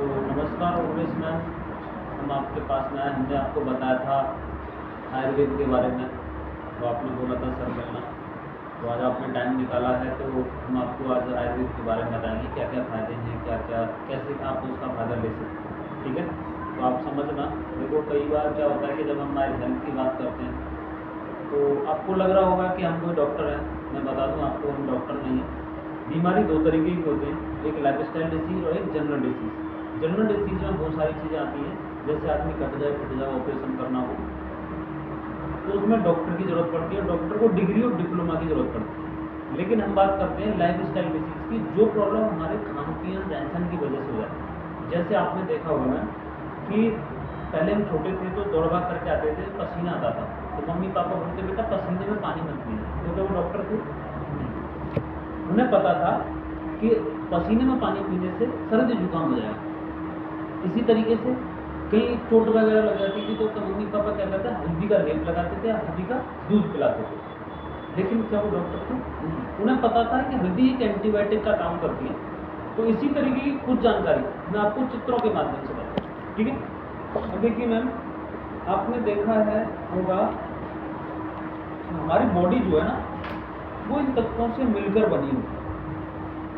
तो नमस्कार उमेश मैम, हम आपके पास में आए। हमने आपको बताया था आयुर्वेद के बारे में, तो आपने बोला था सर मिलना, तो आज आपने टाइम निकाला है। तो हम आपको आज आयुर्वेद के बारे में बताएंगे क्या क्या फ़ायदे हैं, क्या क्या कैसे आप उसका फ़ायदा ले सकते हैं। ठीक है, तो आप समझना। देखो, कई बार क्या होता है कि जब हम हमारी हेल्थ की बात करते हैं तो आपको लग रहा होगा कि हम कोई डॉक्टर हैं। मैं बता दूं आपको, हम डॉक्टर नहीं हैं। बीमारी दो तरीके की होती हैं, एक लाइफस्टाइल डिसीज और एक जनरल डिसीज। जनरल डिसीज में बहुत सारी चीज़ें आती हैं, जैसे आदमी कट जाए फिट जाए, ऑपरेशन करना हो, तो उसमें डॉक्टर की ज़रूरत पड़ती है। डॉक्टर को डिग्री और डिप्लोमा की ज़रूरत पड़ती है। लेकिन हम बात करते हैं लाइफ स्टाइल डिसीज की, जो प्रॉब्लम हमारे खान पीन रहन की वजह से हो जाती है। जैसे आपने देखा होगा ना कि पहले हम छोटे थे तो दौड़ भाग करके आते थे, पसीना आता था, तो मम्मी पापा बोलते बेटा पसीने में पानी मत पीना, क्योंकि वो डॉक्टर थे। उन्हें पता था कि पसीने में पानी पीने से सर्दी जुकाम हो जाएगा। इसी तरीके से कहीं चोट वगैरह लग जाती थी तो मम्मी पापा क्या करते हैं, हल्दी का लेप लगाते थे या हल्दी का दूध पिलाते थे। लेकिन क्या वो डॉक्टर थे? उन्हें पता था कि हल्दी एक एंटीबायोटिक का काम करती है। तो इसी तरीके की कुछ जानकारी मैं आपको चित्रों के माध्यम से बताऊँ। ठीक है, अब देखिए मैम, आपने देखा है होगा हमारी बॉडी जो है ना, वो इन तत्वों से मिलकर बनी हुई है।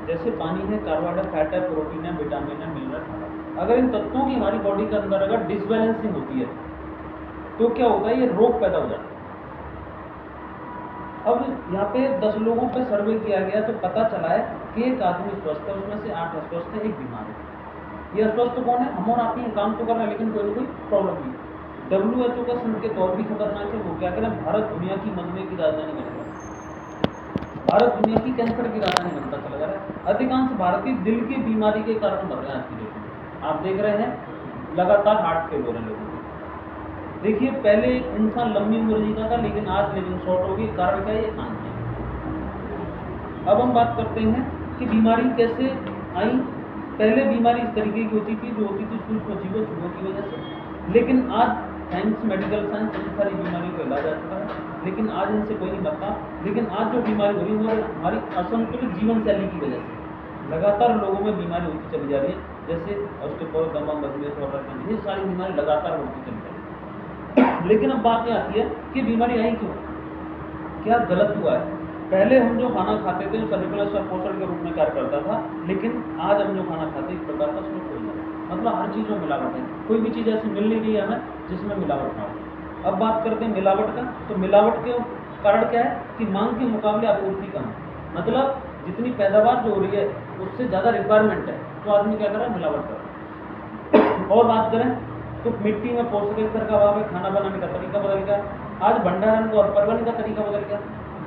जैसे पानी है, कार्बोहाइड्रेट, फैट है, प्रोटीन है, विटामिन है, मिनरल है। अगर इन तत्वों की हमारी बॉडी के अंदर अगर डिसबैलेंसिंग होती है तो क्या होता है, ये रोग पैदा हो जाता है। अब यहाँ पे 10 लोगों पे सर्वे किया गया तो पता चला है कि एक आदमी स्वस्थ है, उसमें से 8 अस्वस्थ है, एक बीमार है। ये अस्वस्थ कौन है? हम और आप ही काम तो कर रहे हैं, लेकिन कोई ना कोई प्रॉब्लम नहीं। WHO का संकेत और भी खतरनाक है। वो क्या करें, भारत दुनिया की मधुमेह की राजधानी बन गया, भारत दुनिया की कैंसर की राजधानी बनता चला जा रहा है। अधिकांश भारतीय दिल की बीमारी के कारण मर रहे हैं आज की डेट में। आप देख रहे हैं लगातार हार्ट फेल हो रहे हैं लोगों को। देखिए, पहले इंसान लंबी उम्र जीता था, लेकिन आज लिविंग शॉर्ट होगी। कारण क्या है? ये खान पान। अब हम बात करते हैं कि बीमारी कैसे आई। पहले बीमारी इस तरीके की होती थी, जो होती थी सूक्ष्म जीवों चूहों की वजह से। लेकिन आज साइंस, मेडिकल साइंस, इन सारी बीमारियों को इलाज आ चुका है, लेकिन आज इनसे कोई नहीं मरता। लेकिन आज जो बीमारी हो रही है वो हमारी असंतुलित जीवन शैली की वजह से लगातार लोगों में बीमारी होती चली जा रही है। जैसे ऑस्टियोपोरोसिस, दमा, मधुमेह, ये सारी बीमारी लगातार होती चली जा रही है। लेकिन अब बात यह आती है कि बीमारी आई क्यों, क्या गलत हुआ है। पहले हम जो खाना खाते थे वो सर्कुलर पोषण के रूप में कार्य करता था, लेकिन आज हम जो खाना खाते हैं एक प्रकार का उसमें कोई नहीं, मतलब हर चीज़ में मिलावट है। कोई भी चीज़ ऐसी मिल नहीं रही है हमें जिसमें मिलावट ना हो। अब बात करते हैं मिलावट का, तो मिलावट के कारण क्या है कि मांग के मुकाबले आपूर्ति कम है। मतलब जितनी पैदावार जो हो रही है उससे ज़्यादा रिक्वायरमेंट है, तो आदमी क्या कर रहा है, मिलावट कर रहा है। और बात करें तो मिट्टी में पोषक स्तर का अभाव है, खाना बनाने का तरीका बदल गया, आज भंडारण और परिवहन का तरीका बदल गया।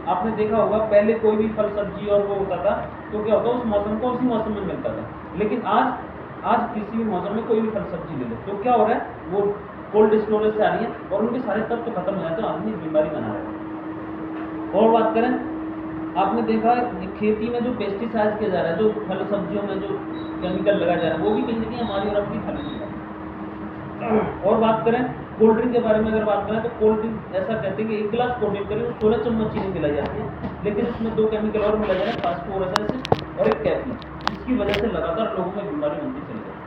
आपने देखा होगा पहले कोई भी फल सब्जी और वो होता था तो क्या होता, उस मौसम को उसी मौसम में मिलता था। लेकिन आज किसी भी मौसम में कोई भी फल सब्जी ले लो तो क्या हो रहा है, वो कोल्ड स्टोरेज से आ रही है और उनके सारे तत्व खत्म हो जाते हैं, आदमी बीमारी बना रहा है। और बात करें, आपने देखा खेती में जो पेस्टिसाइड किया जा रहा है, जो फल सब्जियों में जो केमिकल लगाया जा रहा है, वो भी कहीं ना कहीं हमारी और अपनी फैली है। और बात करें कोल्ड ड्रिंक के बारे में, अगर बात करें तो कोल्ड ड्रिंक ऐसा कहते हैं कि 1 गिलास कोल्ड ड्रिंक करें 16 चम्मच चीनी मिलाई जाती है, लेकिन इसमें 2 केमिकल और मिलाए जा रहे हैं, फास्फोरस एसिड और एक कैफीन। इसकी वजह से लगातार लोगों में बीमारी बनती चली जाती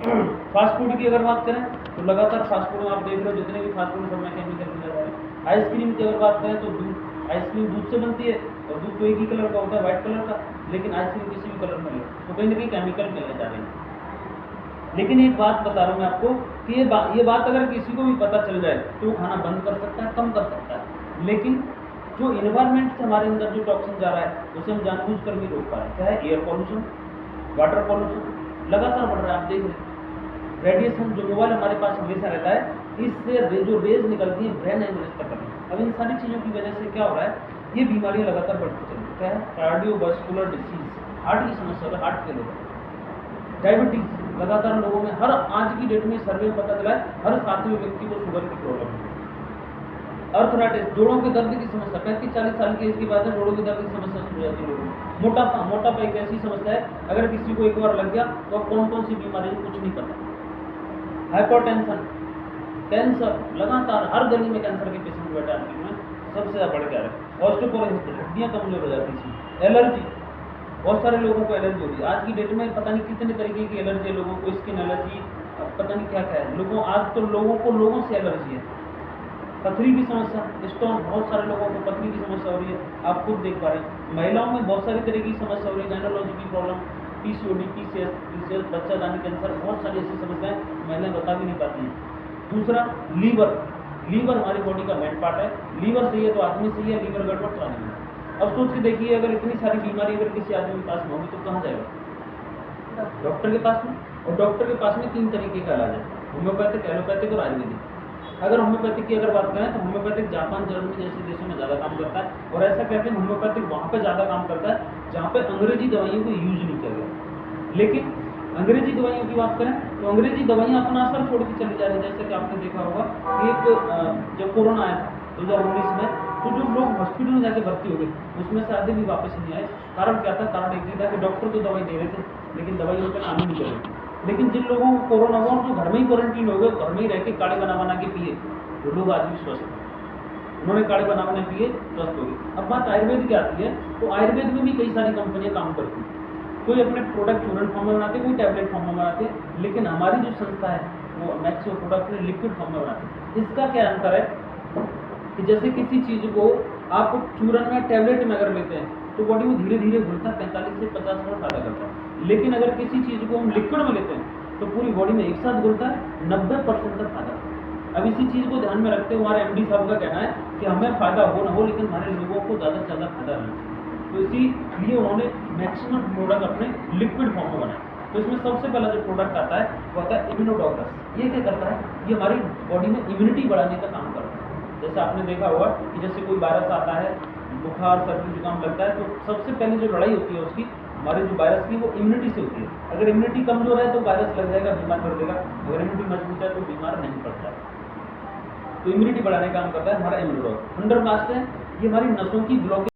है। फास्ट फूड की अगर बात करें तो लगातार फास्ट फूड में आप देख रहे हो जितने भी फास्ट फूड सब में केमिकल मिलाए जा रहे हैं। आइसक्रीम की अगर बात करें तो आइसक्रीम दूध से बनती है और दूध तो एक ही कलर का होता है, व्हाइट कलर का, लेकिन आइसक्रीम किसी भी कलर में ले तो कहीं ना कहीं केमिकल मिलने जा रहे हैं। लेकिन एक बात बता रहा हूँ मैं आपको कि ये बात अगर किसी को भी पता चल जाए तो वो खाना बंद कर सकता है, कम कर सकता है। लेकिन जो इन्वायरमेंट से हमारे अंदर जो टॉक्सिन जा रहा है उसे हम जानबूझकर भी रोक पा रहे हैं। क्या है? एयर पॉल्यूशन, वाटर पॉल्यूशन लगातार बढ़ रहा है। आप देख रहे हैं रेडिएशन, जो मोबाइल हमारे पास हमेशा रहता है, इससे जो रेज निकलती है ब्रेन एमरेज तक करती है। अब इन सारी चीज़ों की वजह से क्या हो रहा है, ये बीमारियाँ लगातार बढ़ती चल रही है। क्या है? कार्डियोवास्कुलर डिसीज, हार्ट की समस्या, हार्ट फेल होगा, डायबिटीज लगातार लोगों में, हर आज की डेट में सर्वे में पता चला है हर 7वें व्यक्ति को शुगर की प्रॉब्लम है। अर्थराइटिस, जोड़ों के दर्द की समस्या, 35-40 साल की एज के बाद जोड़ों के दर्द की समस्या शुरू हो जाती है लोगों में। मोटापा एक ऐसी समस्या है, अगर किसी को एक बार लग गया तो कौन कौन सी बीमारी है कुछ नहीं पता। हाइपरटेंशन, कैंसर, लगातार हर गली में कैंसर के पेशेंट बैठे हैं, सबसे ज़्यादा बढ़ गया है। ऑस्टियोपोरोसिस, हड्डियाँ कमजोर हो जाती हैं। एलर्जी, बहुत सारे लोगों को एलर्जी होती है। आज की डेट में पता नहीं कितने तरीके की एलर्जी है लोगों को, स्किन एलर्जी, पता नहीं क्या क्या है लोगों, आज तो लोगों से एलर्जी है। पथरी की समस्या, स्टोन, बहुत सारे लोगों को पथरी की समस्या हो रही है, आप खुद देख पा रहे हैं। महिलाओं में बहुत सारी तरह की समस्या हो रही है, गायनोलॉजी की प्रॉब्लम, पीसीओडी, पीसीएस, बच्चादानी कैंसर, बहुत सारी ऐसी समस्याएं महिलाएं बता भी नहीं पाती हैं। दूसरा, लीवर हमारी बॉडी का मेन पार्ट है। लीवर सही है तो आदमी सही है, लीवर गड़बड़ तो आदमी है। अब सोच के देखिए, अगर इतनी सारी बीमारी अगर किसी आदमी के पास में होगी तो कहाँ जाएगा? डॉक्टर के पास में। और डॉक्टर के पास में 3 तरीके का इलाज है, होम्योपैथिक, एलोपैथिक और आयुर्वेदिक। अगर होम्योपैथिक की अगर बात करें तो होम्योपैथिक जापान, जर्मनी जैसे देशों में ज़्यादा काम करता है। और ऐसा कहते हैं होम्योपैथिक वहाँ पे ज़्यादा काम करता है जहाँ पे अंग्रेजी दवाइयों को यूज नहीं किया गया। लेकिन अंग्रेजी दवाइयों की बात करें तो अंग्रेजी दवाइयाँ अपना असर छोड़ के चली जा रही है। जैसे कि आपने देखा होगा कि एक जब कोरोना आया था 2019 में, तो जो लोग हॉस्पिटल में जाके भर्ती हो गए उसमें से आधे भी वापस नहीं आए। कारण क्या था? कारण एक ही था कि डॉक्टर तो दवाई दे रहे थे लेकिन दवाई उन पर काम ही नहीं कर रही थी। लेकिन जिन लोगों को कोरोना हुआ जो घर में ही क्वारंटीन हो गए, घर में ही रह के काढ़े बना के पिए, वो लोग आज भी स्वस्थ हैं। उन्होंने काढ़े बना पिए, स्वस्थ हो गए। अब बात आयुर्वेद की आती है तो आयुर्वेद में भी कई सारी कंपनियां काम करती हैं। कोई अपने प्रोडक्ट चूर्ण फॉर्म में बनाते, कोई टैबलेट फॉर्म में बनाते, लेकिन हमारी जो संस्था है वो मैक्सिमम प्रोडक्ट लिक्विड फॉर्म में बनाती है। इसका क्या अंतर है कि जैसे किसी चीज़ को आप चूर्ण में, टैबलेट में अगर लेते हैं तो बॉडी में धीरे धीरे घुलता है, 45 से 50 मिनट फायदा करता है। लेकिन अगर किसी चीज़ को हम लिक्विड में लेते हैं तो पूरी बॉडी में एक साथ घुलता है, 90% तक फायदा करता है। अब इसी चीज़ को ध्यान में रखते हुए हमारे एमडी साहब का कहना है कि हमें फायदा हो ना हो लेकिन हमारे लोगों को ज़्यादा से ज़्यादा फायदा रहना चाहिए। तो इसीलिए उन्होंने मैक्सिमम प्रोडक्ट अपने लिक्विड फॉर्म में बनाए। तो इसमें सबसे पहला जो प्रोडक्ट आता है वो आता है इम्यूनोडॉक्टर्स। ये क्या करता है? ये हमारी बॉडी में इम्यूनिटी बढ़ाने का काम करता है। जैसे आपने देखा होगा कि जैसे कोई वायरस आता है, बुखार, सर्दी, जुकाम लगता है तो सबसे पहले जो लड़ाई होती है उसकी, हमारे जो वायरस की, वो इम्यूनिटी से होती है। अगर इम्यूनिटी कमजोर है तो वायरस लग जाएगा, बीमार कर देगा। अगर इम्यूनिटी मजबूत है तो बीमार नहीं पड़ता है। तो इम्यूनिटी बढ़ाने का काम करता है हमारा इम्यूनोडॉक्टर। थंडरब्लास्ट है, ये हमारी नसों की ब्लॉकेज